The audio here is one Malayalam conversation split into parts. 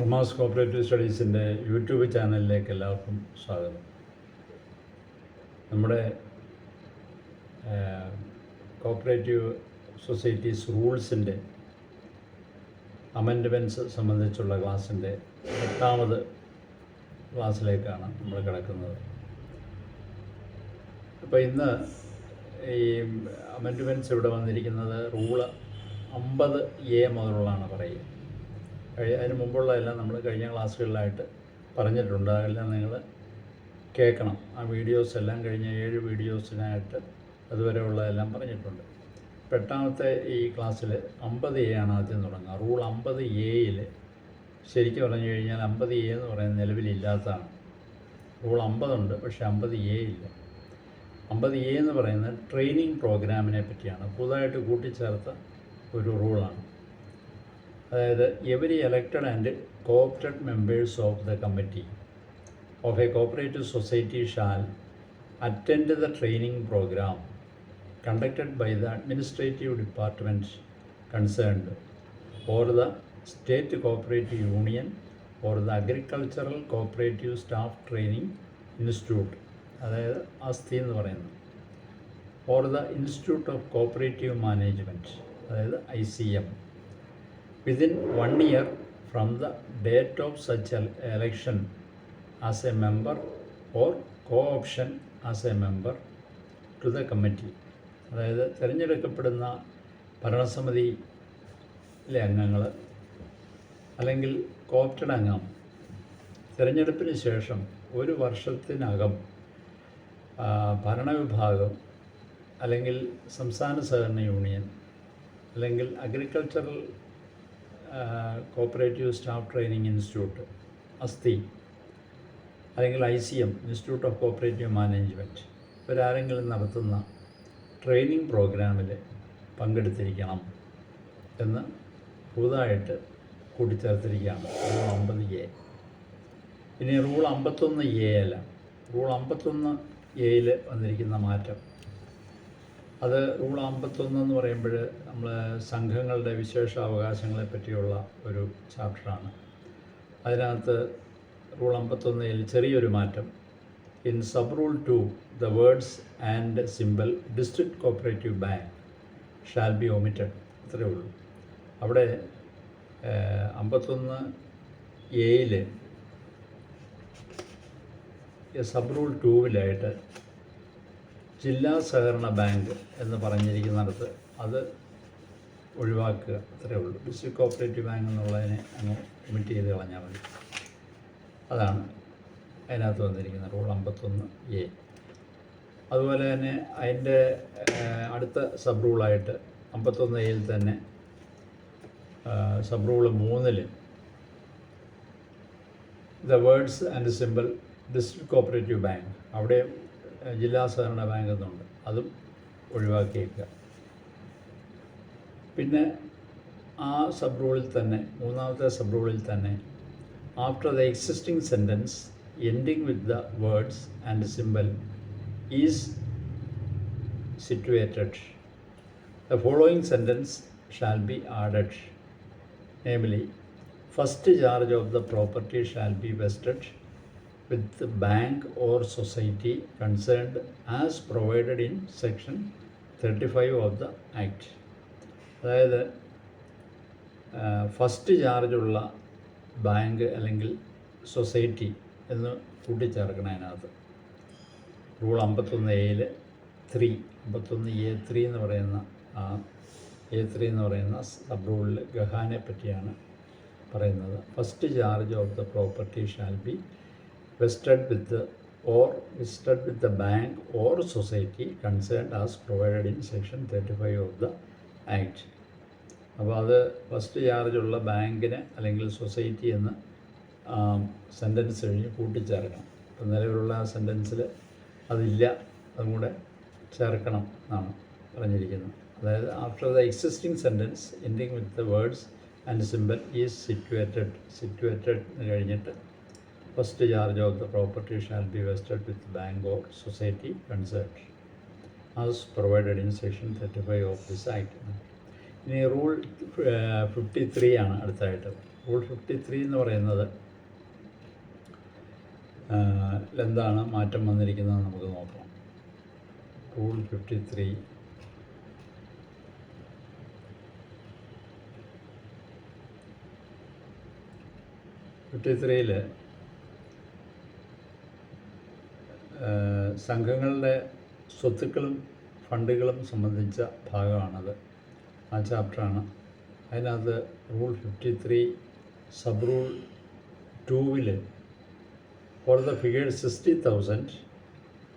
അർമാസ് കോപ്പറേറ്റീവ് സ്റ്റഡീസിൻ്റെ യൂട്യൂബ് ചാനലിലേക്ക് എല്ലാവർക്കും സ്വാഗതം. നമ്മുടെ കോപ്പറേറ്റീവ് സൊസൈറ്റീസ് റൂൾസിൻ്റെ അമെൻഡ്മെൻറ്റ്സ് സംബന്ധിച്ചുള്ള ക്ലാസ്സിൻ്റെ 8ാമത് ക്ലാസ്സിലേക്കാണ് നമ്മൾ കിടക്കുന്നത്. അപ്പോൾ ഇന്ന് ഈ അമെൻഡ്മെൻറ്റ്സ് ഇവിടെ വന്നിരിക്കുന്നത് റൂള് 50A മുതലുള്ളതാണ് പറയുക. അതിന് മുമ്പുള്ളതെല്ലാം നമ്മൾ കഴിഞ്ഞ ക്ലാസ്സുകളിലായിട്ട് പറഞ്ഞിട്ടുണ്ട്. അതെല്ലാം നിങ്ങൾ കേൾക്കണം. ആ വീഡിയോസ് എല്ലാം കഴിഞ്ഞ 7 വീഡിയോസിനായിട്ട് അതുവരെ ഉള്ളതെല്ലാം പറഞ്ഞിട്ടുണ്ട്. 8ാമത്തെ ഈ ക്ലാസ്സിൽ 50A ആണ് ആദ്യം തുടങ്ങുക. റൂൾ 50A ശരിക്കും പറഞ്ഞു കഴിഞ്ഞാൽ 50A എന്ന് പറയുന്നത് നിലവിലില്ലാത്തതാണ്. റൂൾ 50 ഉണ്ട്, പക്ഷേ 50A ഇല്ല. 50A എന്ന് പറയുന്നത് ട്രെയിനിങ് പ്രോഗ്രാമിനെ പറ്റിയാണ്, പുതുതായിട്ട് കൂട്ടിച്ചേർത്ത ഒരു റൂളാണ്. അതായത് every elected and coopted members of the committee of a cooperative society shall attend the training program conducted by the administrative department concerned or the state cooperative union or the agricultural cooperative staff training institute, അതായത് ASTI എന്ന് പറയുന്നത്, or the institute of cooperative management, അതായത് ICM, within 1 year from the date of such election as a member or co-option as a member to the committee. അതായത് തിരഞ്ഞെടുക്കപ്പെടുന്ന ഭരണസമിതിയിലെ അംഗങ്ങൾ അല്ലെങ്കിൽ കോപ്റ്റഡ് അംഗം തിരഞ്ഞെടുപ്പിന് ശേഷം 1 വർഷത്തിനകം ഭരണവിഭാഗം അല്ലെങ്കിൽ സംസ്ഥാന സഹകരണ യൂണിയൻ അല്ലെങ്കിൽ agricultural cooperative staff training institute ASTI അല്ലെങ്കിൽ ICM, institute of cooperative management, ഇവരാരെങ്കിലും നടത്തുന്ന ട്രെയിനിങ് പ്രോഗ്രാമിൽ പങ്കെടുത്തിരിക്കണം എന്ന് പുതുതായിട്ട് കൂട്ടിച്ചേർത്തിരിക്കുകയാണ് റൂൾ 50A. ഇനി റൂൾ 51A അല്ല, റൂൾ 51A വന്നിരിക്കുന്ന മാറ്റം, അത് റൂൾ 51 എന്ന് പറയുമ്പോൾ നമ്മൾ സംഘങ്ങളുടെ വിശേഷാവകാശങ്ങളെ പറ്റിയുള്ള ഒരു ചാപ്റ്ററാണ്. അതിനകത്ത് റൂൾ 51 ചെറിയൊരു മാറ്റം. In sub rule 2 the words and symbol district cooperative bank shall be omitted, ഇത്രയേ ഉള്ളൂ. അവിടെ 51A സബ് റൂൾ 2 ജില്ലാ സഹകരണ ബാങ്ക് എന്ന് പറഞ്ഞിരിക്കുന്നിടത്ത് അത് ഒഴിവാക്കുക, അത്രയേ ഉള്ളൂ. ഡിസ്ട്രിക്ട് കോപ്പറേറ്റീവ് ബാങ്ക് എന്നുള്ളതിനെ അങ്ങ് ഒമിറ്റ് ചെയ്ത് കളഞ്ഞാൽ മതി. അതാണ് അതിനകത്ത് വന്നിരിക്കുന്ന റൂൾ 51A. അതുപോലെ തന്നെ അതിൻ്റെ അടുത്ത സബ് റൂളായിട്ട് 51A തന്നെ sub rule 3 the words and symbol district cooperative bank, അവിടെ ജില്ലാ സഹകരണ ബാങ്ക് എന്നുണ്ട്, അതും ഒഴിവാക്കിയേക്കുക. പിന്നെ ആ സബ് റൂളിൽ തന്നെ 3ാമത്തെ സബ് റൂളിൽ തന്നെ after the existing sentence ending with the words and symbol is situated the following sentence shall be added, namely first charge of the property shall be vested with the bank or society concerned as provided in section 35 of the Act. അതായത് ഫസ്റ്റ് ചാർജുള്ള ബാങ്ക് അല്ലെങ്കിൽ സൊസൈറ്റി എന്ന് കൂട്ടിച്ചേർക്കണം അതിനകത്ത്. റൂൾ 51A 51A3 എന്ന് പറയുന്ന A3 എന്ന് പറയുന്ന സബ് റൂളിൽ ഗഹാനെ പറ്റിയാണ് പറയുന്നത്. First charge of the property shall B vested with the bank or society concerned as provided in section 35 of the Act. അപ്പോൾ അത് ഫസ്റ്റ് ചാർജുള്ള ബാങ്കിന് അല്ലെങ്കിൽ സൊസൈറ്റി എന്ന് സെൻറ്റൻസ് കഴിഞ്ഞ് കൂട്ടിച്ചേർക്കണം. അപ്പോൾ നിലവിലുള്ള ആ സെൻറ്റൻസിൽ അതില്ല, അതും കൂടെ ചേർക്കണം എന്നാണ് പറഞ്ഞിരിക്കുന്നത്. അതായത് after the existing sentence ending with the words and symbol is situated എന്ന് കഴിഞ്ഞിട്ട് first charge of the property shall be vested with bank or society concerned as provided in section 35 of this act. ഇനി റൂൾ 53 ആണ് അടുത്തായിട്ട്. റൂൾ 53 എന്ന് പറയുന്നത് എന്താണ് മാറ്റം വന്നിരിക്കുന്നത് നമുക്ക് നോക്കാം. റൂൾ 53 53-ൽ സംഘങ്ങളുടെ സ്വത്തുക്കളും ഫണ്ടുകളും സംബന്ധിച്ച ഭാഗമാണത്. ആ ചാപ്റ്ററാണ്. അതിനകത്ത് റൂൾ 53 സബ് റൂൾ 2-ൽ for the figure 60,000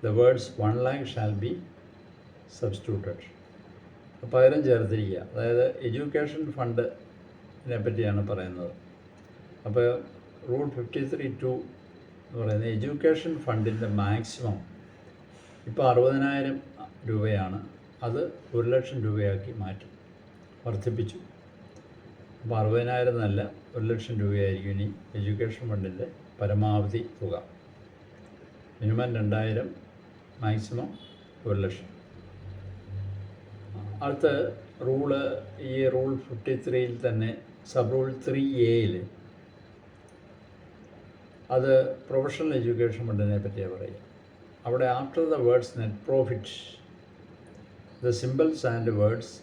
the words 1 lakh shall be substituted. പകരം ചേർത്തിരിക്കുക. അതായത് എഡ്യൂക്കേഷൻ ഫണ്ടിനെ പറ്റിയാണ് പറയുന്നത്. അപ്പോൾ റൂൾ 53(2) എന്ന് പറയുന്നത് എഡ്യൂക്കേഷൻ ഫണ്ടിൻ്റെ മാക്സിമം ഇപ്പോൾ 60,000 രൂപയാണ്. അത് 1,00,000 രൂപയാക്കി മാറ്റും, വർദ്ധിപ്പിച്ചു. അപ്പോൾ 60,000 എന്നല്ല 1,00,000 രൂപയായിരിക്കും ഇനി എഡ്യൂക്കേഷൻ ഫണ്ടിൻ്റെ പരമാവധി തുക. Minimum 2,000, maximum 1,00,000. അടുത്ത റൂള് ഈ റൂൾ 53-ൽ തന്നെ സബ് റൂൾ 3A-ൽ അത് പ്രൊഫഷണൽ എഡ്യൂക്കേഷൻ ഫണ്ടിനെ പറ്റിയാണ് പറയുക. അവിടെ after the words net profit the symbols and words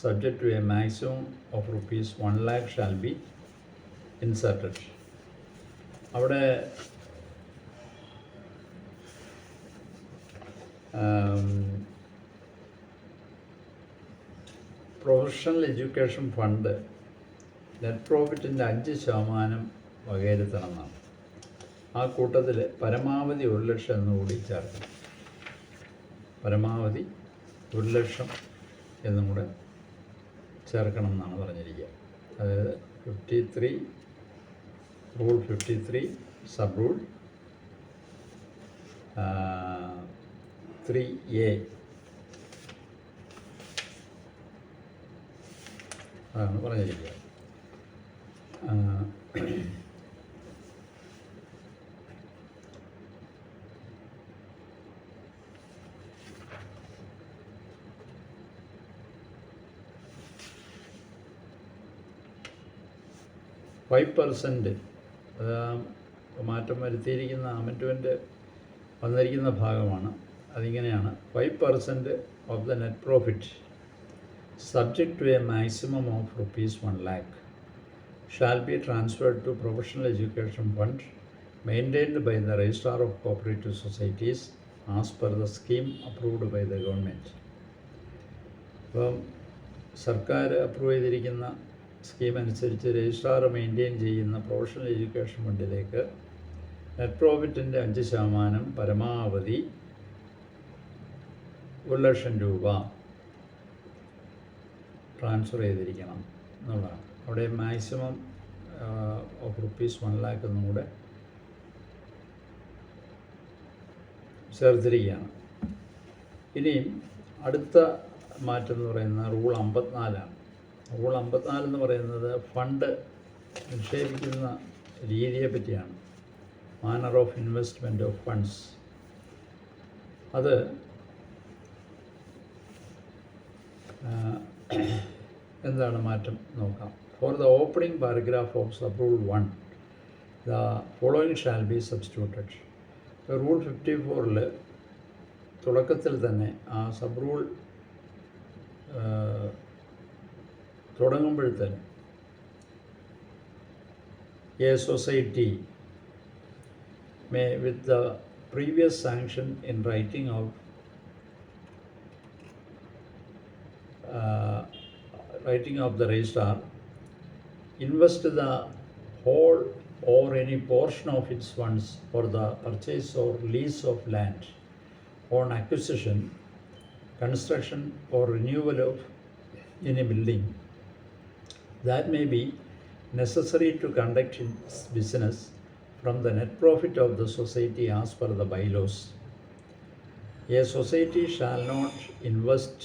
subject to a maximum of rupees 1 lakh shall be inserted. അവിടെ പ്രൊഫഷണൽ എഡ്യൂക്കേഷൻ ഫണ്ട് നെറ്റ് പ്രോഫിറ്റിൻ്റെ 5% വകയിരുത്തണമെന്നാണ്. ആ കൂട്ടത്തിൽ പരമാവധി 1,00,000 എന്നുകൂടി ചേർക്കണം. പരമാവധി 1,00,000 എന്നും കൂടെ ചേർക്കണം എന്നാണ് പറഞ്ഞിരിക്കുക. അതായത് 53 റൂൾ 53 സബ് റൂൾ 3A അതാണ് പറഞ്ഞിരിക്കുക. 5% മാറ്റം വരുത്തിയിരിക്കുന്ന അമെൻഡ്മെൻറ്റ് വന്നിരിക്കുന്ന ഭാഗമാണ്. അതിങ്ങനെയാണ്: 5% of the net profit subject to a maximum of rupees 1 lakh shall be transferred to professional education fund maintained by the registrar of cooperative societies as per the scheme approved by the government. അപ്പം സർക്കാർ അപ്രൂവ് ചെയ്തിരിക്കുന്ന സ്കീം അനുസരിച്ച് രജിസ്ട്രാർ മെയിൻറ്റെയിൻ ചെയ്യുന്ന പ്രൊഫഷണൽ എഡ്യൂക്കേഷൻ ഫണ്ടിലേക്ക് നെറ്റ് പ്രോഫിറ്റിൻ്റെ 5% പരമാവധി 1,00,000 രൂപ ട്രാൻസ്ഫർ ചെയ്തിരിക്കണം എന്നുള്ളതാണ്. അവിടെ മാക്സിമം ഓഫ് rupees 1 lakh എന്നും കൂടെ ചേർത്തിരിക്കുകയാണ്. ഇനിയും അടുത്ത മാറ്റം എന്ന് പറയുന്നത് റൂൾ 54 ആണ്. റൂൾ 54 എന്ന് പറയുന്നത് ഫണ്ട് നിക്ഷേപിക്കുന്ന രീതിയെ പറ്റിയാണ്. Manner of investment of funds. അത് എന്താണ് മാറ്റം നോക്കാം. For the opening paragraph of sub rule 1 the following shall be substituted. Rule 54-ൽ തുടക്കത്തിൽ തന്നെ ആ സബ് റൂൾ തുടങ്ങുമ്പോഴത്തേന് a society may with the previous sanction in writing of the registrar invest the whole or any portion of its funds for the purchase or lease of land on acquisition, construction or renewal of any building that may be necessary to conduct its business from the net profit of the society as per the bylaws. A society shall not invest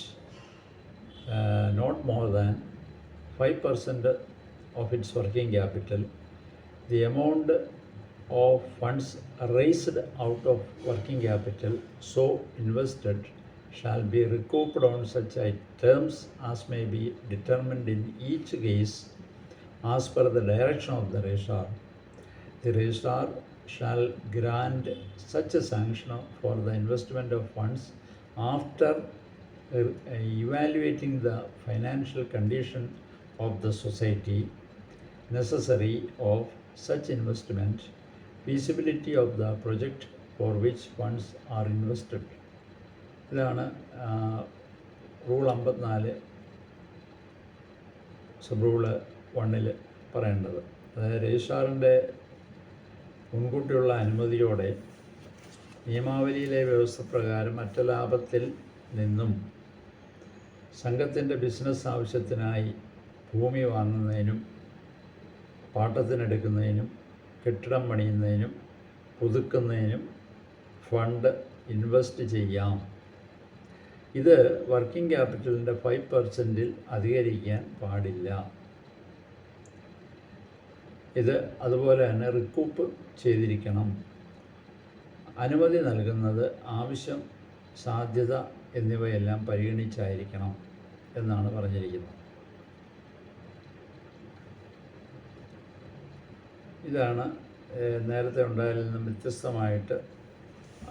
not more than 5% of its working capital. The amount of funds raised out of working capital so invested shall be recouped on such terms as may be determined in each case as per the direction of the registrar. The registrar shall grant such a sanction for the investment of funds after evaluating the financial condition of the society, necessary of such investment, feasibility of the project for which funds are invested. ഇതാണ് റൂൾ 54 സബ് റൂള് 1 പറയേണ്ടത്. അതായത് രജിസ്ട്രാറിൻ്റെ മുൻകൂട്ടിയുള്ള അനുമതിയോടെ നിയമാവലിയിലെ വ്യവസ്ഥ പ്രകാരം മറ്റ ലാഭത്തിൽ നിന്നും സംഘത്തിൻ്റെ ബിസിനസ് ആവശ്യത്തിനായി ഭൂമി വാങ്ങുന്നതിനും പാട്ടത്തിനെടുക്കുന്നതിനും കെട്ടിടം പണിയുന്നതിനും പുതുക്കുന്നതിനും ഫണ്ട് ഇൻവെസ്റ്റ് ചെയ്യാം. ഇത് വർക്കിംഗ് ക്യാപിറ്റലിൻ്റെ 5% അധികരിക്കാൻ പാടില്ല. ഇത് അതുപോലെ തന്നെ റിക്കൂപ്പ് ചെയ്തിരിക്കണം. അനുമതി നൽകുന്നത് ആവശ്യം, സാധ്യത എന്നിവയെല്ലാം പരിഗണിച്ചായിരിക്കണം എന്നാണ് പറഞ്ഞിരിക്കുന്നത്. ഇതാണ് നേരത്തെ ഉണ്ടായതിൽ നിന്നും വ്യത്യസ്തമായിട്ട്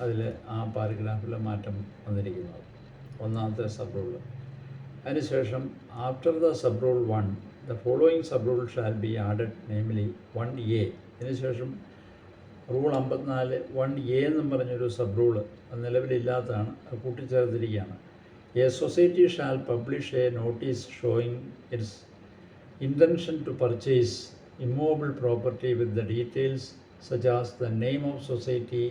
അതിൽ ആ പാരഗ്രാഫിൽ മാറ്റം വന്നിരിക്കുന്നത്. ഒന്നാമത്തെ സബ് റൂൾ. അതിനുശേഷം after the sub rule 1 the following sub rule shall be added, namely 1A. ഇതിനുശേഷം റൂൾ 54 1A എന്നും പറഞ്ഞൊരു സബ് റൂള് നിലവിലില്ലാത്തതാണ്, കൂട്ടിച്ചേർത്തിരിക്കുകയാണ്. A society shall publish a notice showing its intention to purchase immovable property with the details such as the name of society,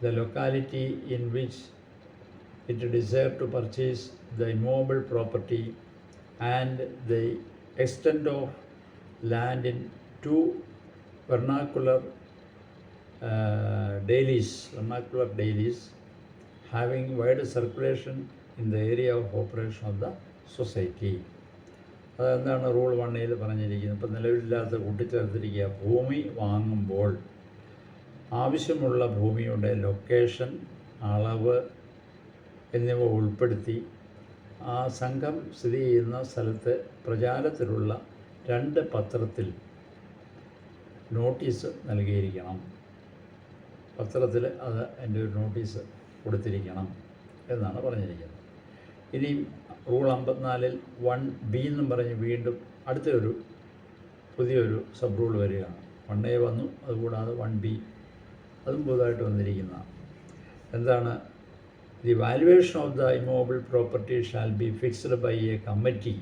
the locality in which it desires to purchase the immovable property, and the extent of land in 2 vernacular dailies having wide circulation in the area of operation of the society. അതെന്താണ് റൂൾ 1 പറഞ്ഞിരിക്കുന്നത്. ഇപ്പം നിലവിലില്ലാത്ത കൂട്ടിച്ചേർത്തിരിക്കുക. ഭൂമി വാങ്ങുമ്പോൾ ആവശ്യമുള്ള ഭൂമിയുടെ ലൊക്കേഷൻ, അളവ് എന്നിവ ഉൾപ്പെടുത്തി ആ സംഘം സ്ഥിതി ചെയ്യുന്ന സ്ഥലത്ത് പ്രചാരത്തിലുള്ള 2 പത്രത്തിൽ നോട്ടീസ് നൽകിയിരിക്കണം. പത്രത്തിൽ അതിൻ്റെ ഒരു നോട്ടീസ് കൊടുത്തിരിക്കണം എന്നാണ് പറഞ്ഞിരിക്കുന്നത്. ഇനിയും റൂൾ 54 1B എന്നും പറഞ്ഞ് വീണ്ടും അടുത്തൊരു പുതിയൊരു സബ് റൂൾ വരികയാണ്. 1A വന്നു, അതുകൂടാതെ 1B അതും പുതുതായിട്ട് വന്നിരിക്കുന്നതാണ്. എന്താണ്? The valuation of the immovable property shall be fixed by a committee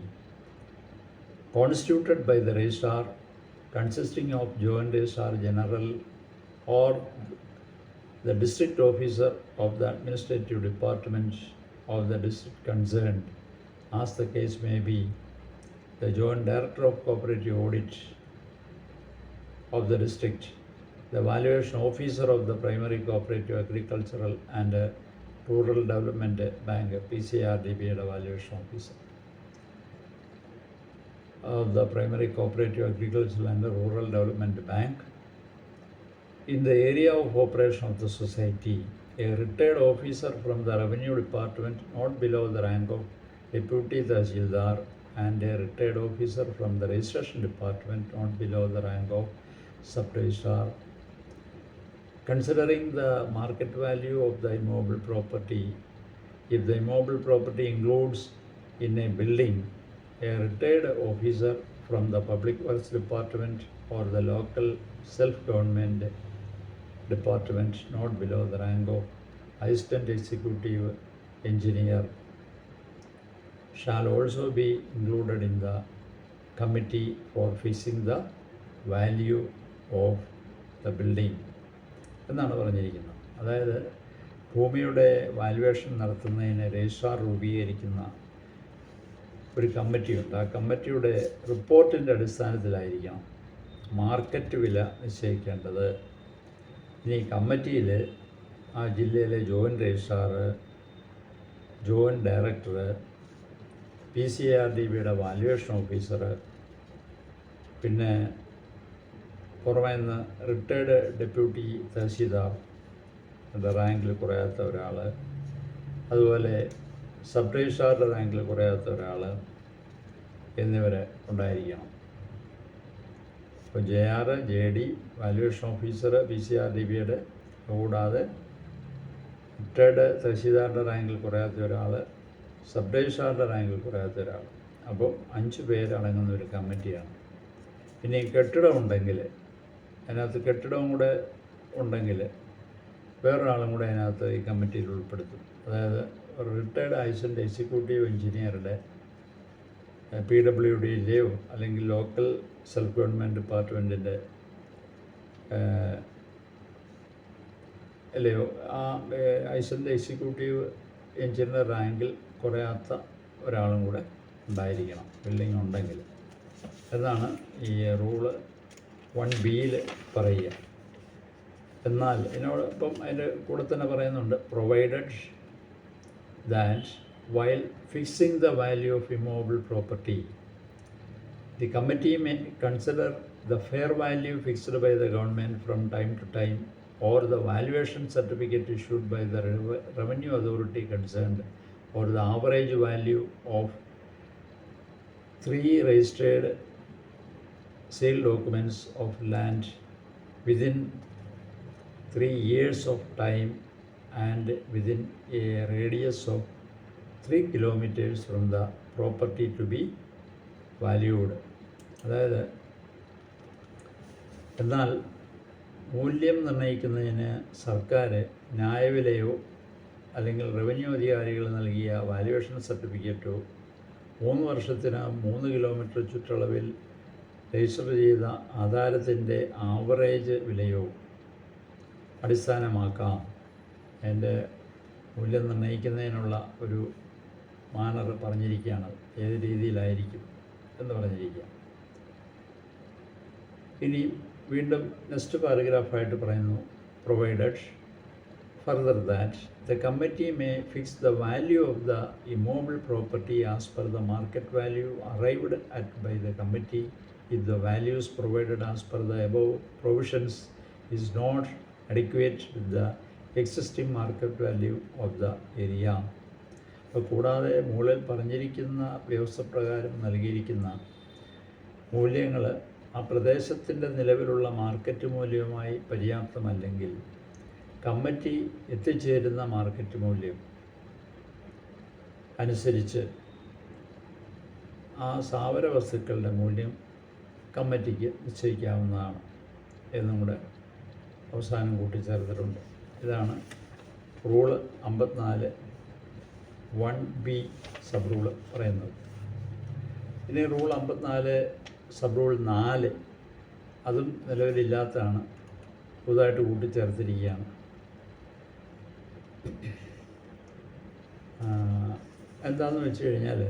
constituted by the registrar consisting of joint registrar general or the district officer of the administrative department of the district concerned, as the case may be, the joint director of cooperative audit of the district, the valuation officer of the primary cooperative agricultural and rural development bank PCRDB valuation officer of the primary cooperative agricultural and rural development bank in the area of operation of the society, a retired officer from the revenue department not below the rank of deputy tahsildar, and a retired officer from the registration department not below the rank of sub-registrar. Considering the market value of the immobile property, if the immobile property includes in a building a retired officer from the public works department or the local self-government department not below the rank of assistant executive engineer shall also be included in the committee for fixing the value of the building എന്നാണ് പറഞ്ഞിരിക്കുന്നത്. അതായത് ഭൂമിയുടെ വാല്യുവേഷൻ നടത്തുന്നതിന് രജിസ്ട്രാർ രൂപീകരിക്കുന്ന ഒരു കമ്മിറ്റിയുണ്ട്. ആ കമ്മിറ്റിയുടെ റിപ്പോർട്ടിൻ്റെ അടിസ്ഥാനത്തിലായിരിക്കണം മാർക്കറ്റ് വില നിശ്ചയിക്കേണ്ടത്. ഇനി കമ്മിറ്റിയിൽ ആ ജില്ലയിലെ ജോയിൻറ്റ് രജിസ്ട്രാർ, ജോയിൻറ്റ് ഡയറക്ടർ, PCRDBയുടെ വാല്യുവേഷൻ ഓഫീസർ, പിന്നെ പുറമേ നിന്ന് റിട്ടയർഡ് ഡെപ്യൂട്ടി തഹസീൽദാർ, റാങ്കിൽ കുറയാത്ത ഒരാൾ, അതുപോലെ സബ് രജിസ്ട്രാറുടെ റാങ്കിൽ കുറയാത്ത ഒരാൾ എന്നിവരെ ഉണ്ടായിരിക്കണം. ഇപ്പോൾ JR, JD, വാല്യുവേഷൻ ഓഫീസർ, PCRDBയുടെ കൂടാതെ റിട്ടയർഡ് തഹസീൽദാരുടെ റാങ്കിൽ കുറയാത്ത ഒരാൾ, സബ് രജിസ്ട്രാറുടെ റാങ്കിൽ കുറയാത്ത ഒരാൾ. അപ്പോൾ 5 പേരടങ്ങുന്ന ഒരു കമ്മിറ്റിയാണ്. പിന്നെ ഈ കെട്ടിടം ഉണ്ടെങ്കിൽ അതിനകത്ത് കെട്ടിടവും കൂടെ ഉണ്ടെങ്കിൽ വേറൊരാളും കൂടെ അതിനകത്ത് ഈ കമ്മിറ്റിയിൽ ഉൾപ്പെടുത്തും. അതായത് റിട്ടയർഡ് അസിസ്റ്റൻ്റ് എക്സിക്യൂട്ടീവ് എഞ്ചിനീയറുടെ PWDയിലെയോ അല്ലെങ്കിൽ ലോക്കൽ സെൽഫ് ഗവൺമെൻറ് ഡിപ്പാർട്ട്മെൻറ്റിൻ്റെ അല്ലയോ ആ അസിസ്റ്റൻ്റ് എക്സിക്യൂട്ടീവ് എഞ്ചിനീയർ റാങ്കിൽ കുറയാത്ത ഒരാളും കൂടെ ഉണ്ടായിരിക്കണം ബിൽഡിംഗ് ഉണ്ടെങ്കിൽ എന്നാണ് ഈ റൂള് 1B പറയുക. എന്നാൽ ഇതിനോടൊപ്പം അതിൻ്റെ കൂടെ തന്നെ പറയുന്നുണ്ട്, provided that while fixing the value of immobile property, the committee may consider the fair value fixed by the government from time to time or the valuation certificate issued by the revenue authority concerned or the average value of 3 registered sale documents of land within 3 years of time and within a radius of 3 kilometers from the property to be valued. അതായത് എന്നാൽ മൂല്യം നിർണ്ണയിക്കുന്നതിന് സർക്കാർ ന്യായവിലയോ അല്ലെങ്കിൽ റവന്യൂ അധികാരികൾ നൽകിയ വാല്യുവേഷൻ സർട്ടിഫിക്കറ്റോ 3 വർഷത്തിനകം 3 കിലോമീറ്റർ ചുറ്റളവിൽ രജിസ്റ്റർ ചെയ്ത ആധാരത്തിൻ്റെ ആവറേജ് വിലയോ അടിസ്ഥാനമാക്കാം. അതിൻ്റെ മൂല്യം നിർണ്ണയിക്കുന്നതിനുള്ള ഒരു മാനർ പറഞ്ഞിരിക്കുകയാണ്, ഏത് രീതിയിലായിരിക്കും എന്ന് പറഞ്ഞിരിക്കുക. ഇനി വീണ്ടും നെക്സ്റ്റ് പാരഗ്രാഫായിട്ട് പറയുന്നു, provided further that the committee may fix the value of the immovable property as per the market value arrived at by the committee if the values provided as per the above provisions is not adequate with the existing market value of the area. അപ്പോൾ കൂടാതെ മുകളിൽ പറഞ്ഞിരിക്കുന്ന വ്യവസ്ഥ പ്രകാരം നൽകിയിരിക്കുന്ന മൂല്യങ്ങൾ ആ പ്രദേശത്തിൻ്റെ നിലവിലുള്ള മാർക്കറ്റ് മൂല്യവുമായി പര്യാപ്തമല്ലെങ്കിൽ കമ്മിറ്റി എത്തിച്ചേരുന്ന മാർക്കറ്റ് മൂല്യം അനുസരിച്ച് ആ സ്ഥാവര വസ്തുക്കളുടെ മൂല്യം കമ്മിറ്റിക്ക് നിശ്ചയിക്കാവുന്നതാണ് എന്നും കൂടെ അവസാനം കൂട്ടിച്ചേർത്തിട്ടുണ്ട്. ഇതാണ് റൂള് 54 1B സബ് റൂള് പറയുന്നത്. ഇനി റൂൾ 54 സബ് റൂൾ 4 അതും നിലവിലില്ലാത്തതാണ്, പുതുതായിട്ട് കൂട്ടിച്ചേർത്തിരിക്കുകയാണ്. എന്താണെന്ന് വെച്ച് കഴിഞ്ഞാൽ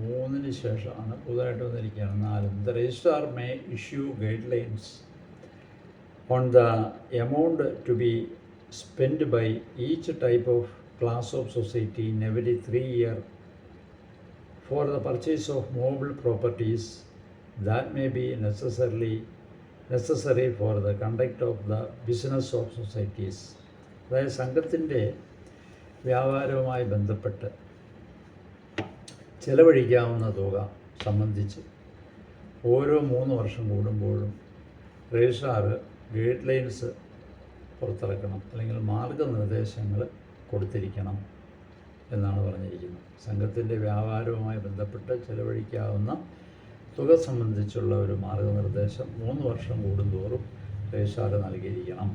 മൂന്നിന് ശേഷമാണ് പുതുതായിട്ട് വന്നിരിക്കുകയാണ് 4. The registrar may issue guidelines on the amount to be spend by each type of class of society in every 3 year for the purchase of movable properties that may be necessary for the conduct of the business of societies. അതായത് സംഘത്തിൻ്റെ വ്യാപാരവുമായി ബന്ധപ്പെട്ട് ചെലവഴിക്കാവുന്ന തുക സംബന്ധിച്ച് ഓരോ 3 വർഷം കൂടുമ്പോഴും രജിസ്ട്രാർ ഗൈഡ് ലൈൻസ് പുറത്തിറക്കണം, അല്ലെങ്കിൽ മാർഗനിർദ്ദേശങ്ങൾ കൊടുത്തിരിക്കണം എന്നാണ് പറഞ്ഞിരിക്കുന്നത്. സംഘത്തിൻ്റെ വ്യാപാരവുമായി ബന്ധപ്പെട്ട് ചെലവഴിക്കാവുന്ന തുക സംബന്ധിച്ചുള്ള ഒരു മാർഗനിർദ്ദേശം 3 വർഷം കൂടുന്തോറും രജിസ്ട്രാർ നൽകിയിരിക്കണം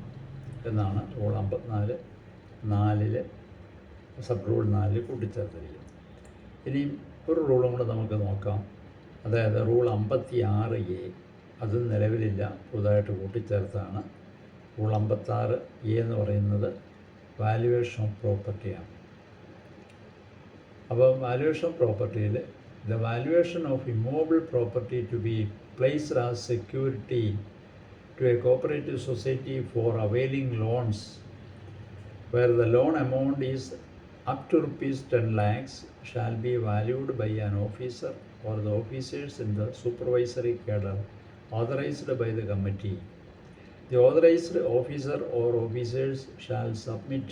എന്നാണ് റൂൾ 54 സബ് റൂൾ 4 കൂട്ടിച്ചേർത്തിരിക്കുന്നത്. ഇനിയും ഒരു റൂളും കൂടെ നമുക്ക് നോക്കാം. അതായത് റൂൾ 56A, അതും നിലവിലില്ല, പുതുതായിട്ട് കൂട്ടിച്ചേർത്താണ്. റൂൾ 56A എന്ന് പറയുന്നത് വാല്യുവേഷൻ ഓഫ് പ്രോപ്പർട്ടിയാണ്. അപ്പോൾ വാല്യുവേഷൻ ഓഫ് പ്രോപ്പർട്ടിയിൽ the valuation of immovable property to be placed as security to a cooperative society for availing loans where the loan amount is up to rupees 10 lakhs shall be valued by an officer or the officers in the supervisory cadre authorized by the committee. The authorized officer or officers shall submit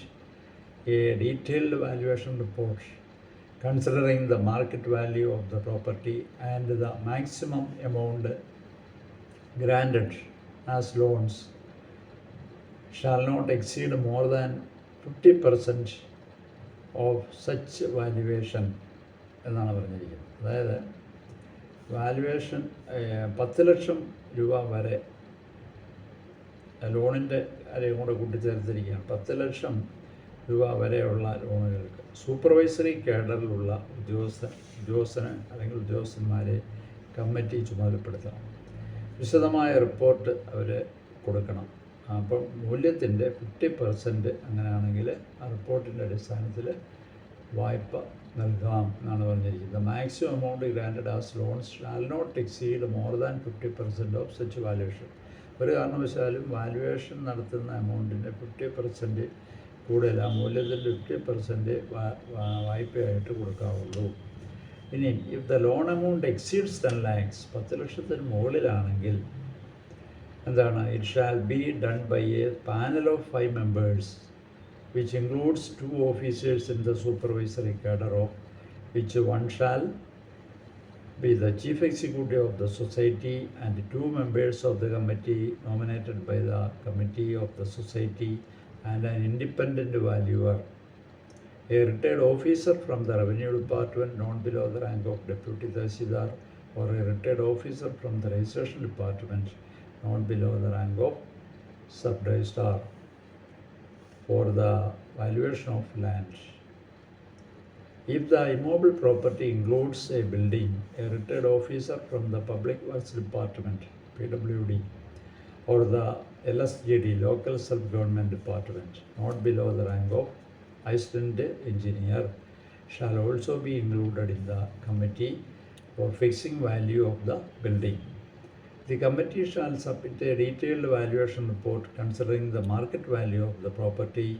a detailed valuation report considering the market value of the property and the maximum amount granted as loans shall not exceed more than 50% of such valuation എന്നാണ് പറഞ്ഞിരിക്കുന്നത്. അതായത് വാല്യുവേഷൻ 10 ലക്ഷം രൂപ വരെ ലോണിൻ്റെ കാര്യം കൂടെ കൂട്ടിച്ചേർത്തിരിക്കുകയാണ്. 10 ലക്ഷം രൂപ വരെയുള്ള ലോണുകൾക്ക് സൂപ്പർവൈസറി കേഡറിലുള്ള ഉദ്യോഗസ്ഥന് അല്ലെങ്കിൽ ഉദ്യോഗസ്ഥന്മാരെ കമ്മിറ്റി ചുമതലപ്പെടുത്തണം. വിശദമായ റിപ്പോർട്ട് അവർ കൊടുക്കണം. അപ്പം മൂല്യത്തിൻ്റെ 50% അങ്ങനെയാണെങ്കിൽ ആ റിപ്പോർട്ടിൻ്റെ അടിസ്ഥാനത്തിൽ വായ്പ നൽകാം എന്നാണ് പറഞ്ഞിരിക്കുന്നത്. Maximum amount granted as loans shall not exceed more than 50% of such valuation. ഒരു കാരണവശാലും വാല്യുവേഷൻ നടത്തുന്ന എമൗണ്ടിൻ്റെ 50% കൂടുതൽ, ആ മൂല്യത്തിൻ്റെ 50% വായ്പയായിട്ട് കൊടുക്കാവുള്ളൂ. ഇനി if the loan amount exceeds 10 lakhs, 10 ലക്ഷത്തിന് മുകളിലാണെങ്കിൽ എന്താണ്, it shall be done by a panel of 5 members which includes 2 officers in the supervisory cadre, of which one shall be the chief executive of the society and 2 members of the committee nominated by the committee of the society and an independent valuer. A retired officer from the revenue department not below the rank of deputy tahsildar, or a retired officer from the registration department not below the rank of sub-registrar for the valuation of land. If the immobile property includes a building, a retired officer from the Public Works Department (PWD) or the LSGD (Local Self-Government Department) not below the rank of assistant engineer shall also be included in the committee for fixing value of the building. The committee shall submit a detailed valuation report considering the market value of the property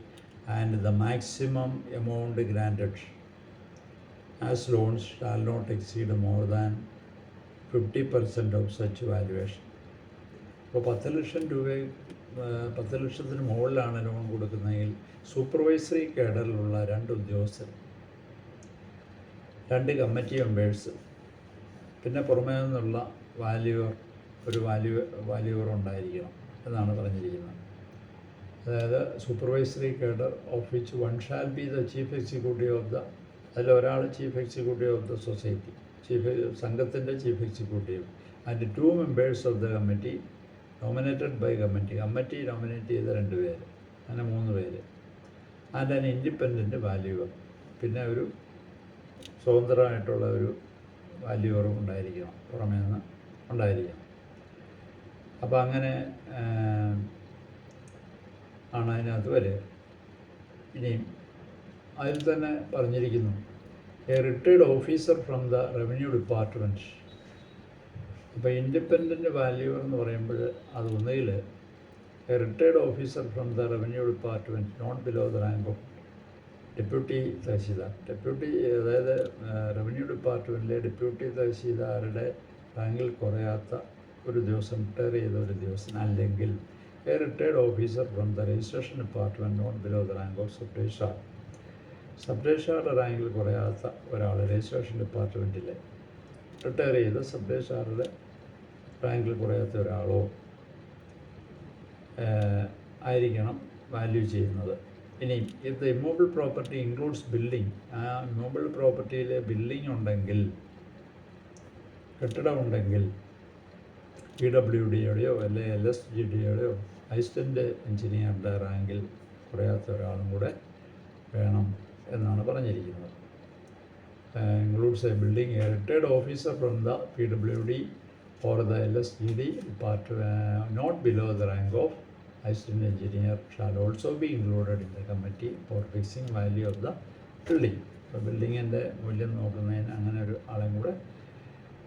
and the maximum amount granted as loans shall not exceed more than 50% of such valuation. അപ്പോൾ 10 ലക്ഷം രൂപ 10 ലക്ഷത്തിന് മുകളിലാണ് ലോൺ കൊടുക്കുന്നതെങ്കിൽ സൂപ്പർവൈസറി കേഡറിലുള്ള 2 ഉദ്യോഗസ്ഥർ, 2 കമ്മിറ്റി മെമ്പേഴ്സ്, പിന്നെ പുറമേ നിന്നുള്ള ഒരു വാല്യൂവർ ഉണ്ടായിരിക്കണം എന്നാണ് പറഞ്ഞിരിക്കുന്നത്. അതായത് supervisory cadre of which one shall be the chief executive of the, അതിലൊരാൾ chief executive of the society, സംഘത്തിൻ്റെ chief executive, and 2 members of the committee nominated by committee nominate ചെയ്ത 2 പേര്, അങ്ങനെ 3 പേര്, ആൻഡ് ആൻ ഇൻഡിപെൻഡൻറ്റ് വാല്യൂവർ, പിന്നെ ഒരു സ്വതന്ത്രമായിട്ടുള്ള ഒരു വാല്യൂവറും ഉണ്ടായിരിക്കണം, പുറമേ നിന്ന് ഉണ്ടായിരിക്കണം. അപ്പോൾ അങ്ങനെ ആണ് അതിനകത്ത് വരിക. ഇനിയും അതിൽ തന്നെ പറഞ്ഞിരിക്കുന്നു, a retired officer from the revenue department. അപ്പോൾ ഇൻഡിപെൻഡൻറ്റ് വാല്യൂവർ എന്ന് പറയുമ്പോൾ അത് ഒന്നുകിൽ a retired officer from the revenue department not below the rank of deputy tahsildar. അതായത് റവന്യൂ ഡിപ്പാർട്ട്മെൻറ്റിലെ ഡെപ്യൂട്ടി തഹസീൽദാരുടെ റാങ്കിൽ കുറയാത്ത ഒരു ദിവസം റിട്ടയർ ചെയ്ത ഒരു ദിവസം, അല്ലെങ്കിൽ a retired officer from the registration department not below the rank of sub registrar. Sub രജിസ്ട്രാറുടെ റാങ്കിൽ കുറയാത്ത ഒരാൾ രജിസ്ട്രേഷൻ ഡിപ്പാർട്ട്മെൻറ്റിൽ റിട്ടയർ ചെയ്ത് സബ് രജിസ്ട്രാറുടെ റാങ്കിൽ കുറയാത്ത ഒരാളോ ആയിരിക്കണം വാല്യൂ ചെയ്യുന്നത്. ഇനി if the immovable property includes building, ആ ഇമ്മോബിൾ പ്രോപ്പർട്ടിയിൽ ബിൽഡിംഗ് ഉണ്ടെങ്കിൽ, കെട്ടിടമുണ്ടെങ്കിൽ, PWDയുടെയോ അല്ലെങ്കിൽ LSGDയുടെയോ അസിസ്റ്റൻ്റ് എഞ്ചിനീയറുടെ റാങ്കിൽ കുറയാത്ത ഒരാളും കൂടെ വേണം എന്നാണ് പറഞ്ഞിരിക്കുന്നത്. Includes A building, A retired officer from the PWD or the LSGD department not below the rank of assistant engineer shall also be included in the committee for fixing value of the building. അപ്പോൾ ബിൽഡിങ്ങിൻ്റെ മൂല്യം നോക്കുന്നതിന് അങ്ങനെ ഒരു ആളെയും കൂടെ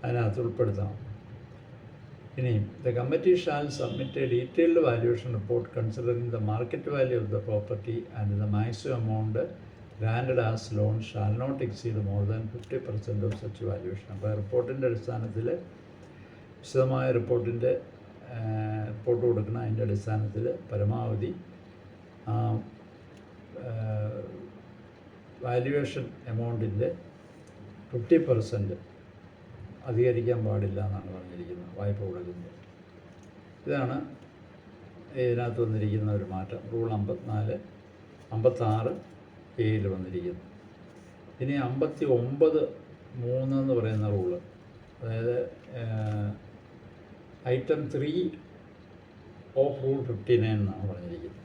അതിനകത്ത് ഉൾപ്പെടുത്തണം. ഇനി the committee shall submit a detailed valuation report considering the market value of the property and the maximum amount granted as loan shall not exceed more than 50% of such valuation. അപ്പോൾ റിപ്പോർട്ടിൻ്റെ അടിസ്ഥാനത്തിൽ വിശദമായ റിപ്പോർട്ട് കൊടുക്കണം. അതിൻ്റെ അടിസ്ഥാനത്തിൽ പരമാവധി വാല്യുവേഷൻ എമൗണ്ടിൻ്റെ 50% അധികരിക്കാൻ പാടില്ല എന്നാണ് പറഞ്ഞിരിക്കുന്നത് വായ്പ കൊടുക്കുന്നത്. ഇതാണ് ഇതിനകത്ത് വന്നിരിക്കുന്ന ഒരു മാറ്റം. റൂൾ 56A വന്നിരിക്കുന്നു. ഇനി 59(3) എന്ന് പറയുന്ന റൂള്, അതായത് ഐറ്റം 3 ഓഫ് റൂൾ 59 എന്നാണ് പറഞ്ഞിരിക്കുന്നത്.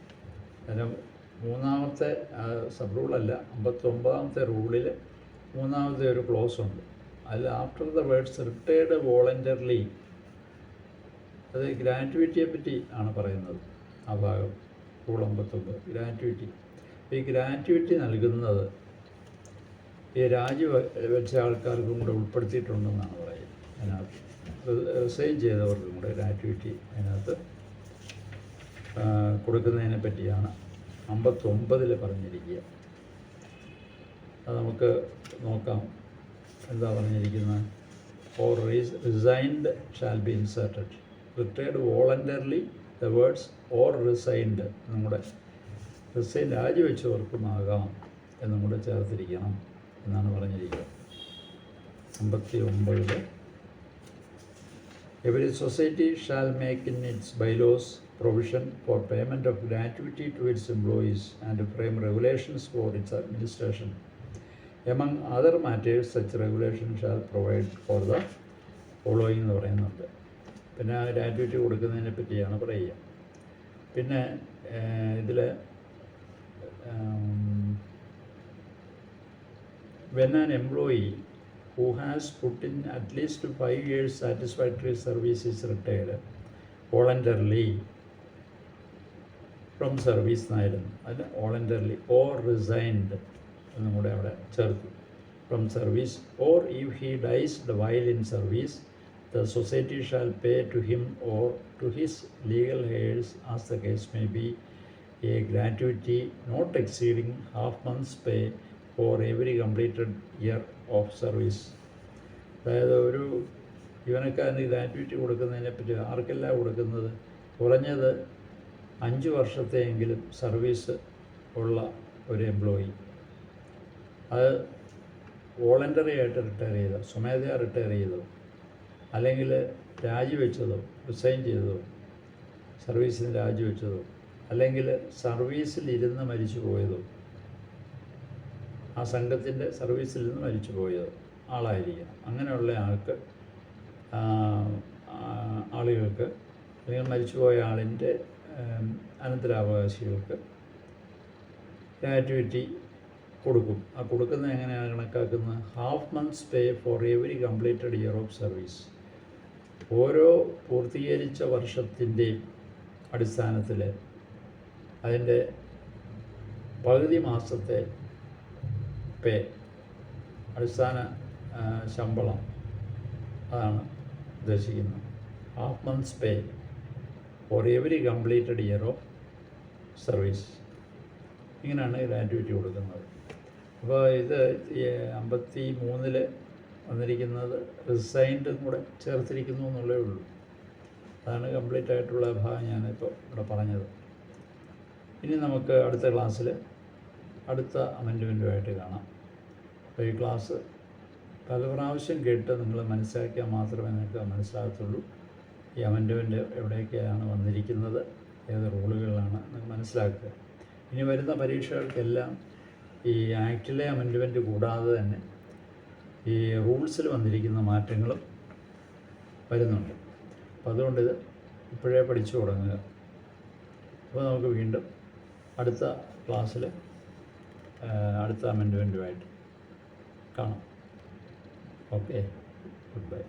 കാരണം മൂന്നാമത്തെ സബ് റൂളല്ല, 59ാമത്തെ റൂളിൽ മൂന്നാമത്തെ ഒരു ക്ലോസ് ഉണ്ട്. അതിൽ after the words retired voluntarily, അത് ഗ്രാറ്റുവിറ്റിയെ പറ്റി ആണ് പറയുന്നത്. ആ ഭാഗം റൂൾ 59 ഗ്രാറ്റുവിറ്റി. ഈ ഗ്രാറ്റുവിറ്റി നൽകുന്നത് ഈ രാജിവെച്ച ആൾക്കാർക്കും കൂടെ ഉൾപ്പെടുത്തിയിട്ടുണ്ടെന്നാണ് പറയുന്നത്. അതിനകത്ത് റിസൈൻ ചെയ്തവർക്കും കൂടെ ഗ്രാറ്റുവിറ്റി അതിനകത്ത് കൊടുക്കുന്നതിനെ പറ്റിയാണ് 59 പറഞ്ഞിരിക്കുക. അത് നമുക്ക് നോക്കാം എന്താ പറഞ്ഞിരിക്കുന്നത്. Or resigned shall be inserted. Retired voluntarily the words or resigned നമ്മുടെ റിസൈൻ രാജിവെച്ചവർക്കുമാകാം എന്നും കൂടെ ചേർത്തിരിക്കണം എന്നാണ് പറഞ്ഞിരിക്കുക. 59 Every society shall make in its bylaws provision for payment of gratuity to its employees and frame regulations for its administration. Among other matters, such regulation shall provide for the following എന്ന് പറയുന്നുണ്ട്. പിന്നെ ഗ്രാറ്റുവിറ്റി കൊടുക്കുന്നതിനെ പറ്റിയാണ് പറയുക. പിന്നെ ഇതിൽ when an employee who has put in at least 5 years satisfactory service is retired voluntarily from service എന്നായിരുന്നു. അതിന് voluntarily or resigned എന്നും കൂടെ അവിടെ ചേർത്തു. from service, or if he dies while in service, the society shall pay to him or to his legal heirs, as the case may be, a gratuity not exceeding half month's pay for every completed year of service. അതായത് ഒരു ജീവനക്കാരന് ഗ്രാറ്റുവിറ്റി കൊടുക്കുന്നതിനെ പറ്റി ആർക്കെല്ലാം കൊടുക്കുന്നത്, കുറഞ്ഞത് 5 വർഷത്തെയെങ്കിലും സർവീസ് ഉള്ള ഒരു എംപ്ലോയി, അത് വോളണ്ടറി ആയിട്ട് റിട്ടയർ ചെയ്തോ, സ്വമേധയാ റിട്ടയർ ചെയ്തോ, അല്ലെങ്കിൽ രാജിവെച്ചതോ, റിസൈൻ ചെയ്തതോ, സർവീസിന് രാജിവെച്ചതോ, അല്ലെങ്കിൽ സർവീസിലിരുന്ന് മരിച്ചു പോയതോ, ആ സംഘത്തിൻ്റെ സർവീസിൽ നിന്ന് മരിച്ചു പോയതോ ആളായിരിക്കണം. അങ്ങനെയുള്ള ആളുകൾക്ക് അല്ലെങ്കിൽ മരിച്ചുപോയ ആളിൻ്റെ അനന്തരാവകാശികൾക്ക് ഗ്രാറ്റുവിറ്റി കൊടുക്കും. ആ കൊടുക്കുന്നത് എങ്ങനെയാണ് കണക്കാക്കുന്നത്? Half months pay for every completed year of service. ഓരോ പൂർത്തീകരിച്ച വർഷത്തിൻ്റെയും അടിസ്ഥാനത്തിൽ അതിൻ്റെ പകുതി മാസത്തെ പേ, അടിസ്ഥാന ശമ്പളം, അതാണ് ഉദ്ദേശിക്കുന്നത്. Half months pay for every completed year of service. ഇങ്ങനെയാണ് ഗ്രാറ്റുവിറ്റി കൊടുക്കുന്നത്. അപ്പോൾ ഇത് 53 വന്നിരിക്കുന്നത് റിസൈൻഡും കൂടെ ചേർത്തിരിക്കുന്നു എന്നുള്ളേ ഉള്ളൂ. അതാണ് കംപ്ലീറ്റ് ആയിട്ടുള്ള ഭാഗം ഞാനിപ്പോൾ ഇവിടെ പറഞ്ഞത്. ഇനി നമുക്ക് അടുത്ത ക്ലാസ്സിൽ അടുത്ത അമെൻഡ്മെൻറ്റുമായിട്ട് കാണാം. അപ്പോൾ ഈ ക്ലാസ് പല പ്രാവശ്യം കേട്ട് നിങ്ങൾ മനസ്സിലാക്കിയാൽ മാത്രമേ നിങ്ങൾക്ക് മനസ്സിലാകത്തുള്ളൂ. ഈ അമെൻഡ്മെൻറ്റ് എവിടെയൊക്കെയാണ് വന്നിരിക്കുന്നത്, ഏത് റൂളുകളിലാണ് നിങ്ങൾക്ക് മനസ്സിലാക്കുക. ഇനി വരുന്ന പരീക്ഷകൾക്കെല്ലാം ഈ ആക്റ്റിലെ അമെൻഡ്മെൻറ്റ് കൂടാതെ തന്നെ ഈ റൂൾസിൽ വന്നിരിക്കുന്ന മാറ്റങ്ങളും വരുന്നുണ്ട്. അപ്പോൾ അതുകൊണ്ട് ഇത് ഇപ്പോഴേ പഠിച്ചു തുടങ്ങുക. അപ്പോൾ നമുക്ക് വീണ്ടും അടുത്ത ക്ലാസ്സിൽ അടുത്ത അമെൻഡ്മെൻറ്റുമായിട്ട് കാണാം. Okay, good bye.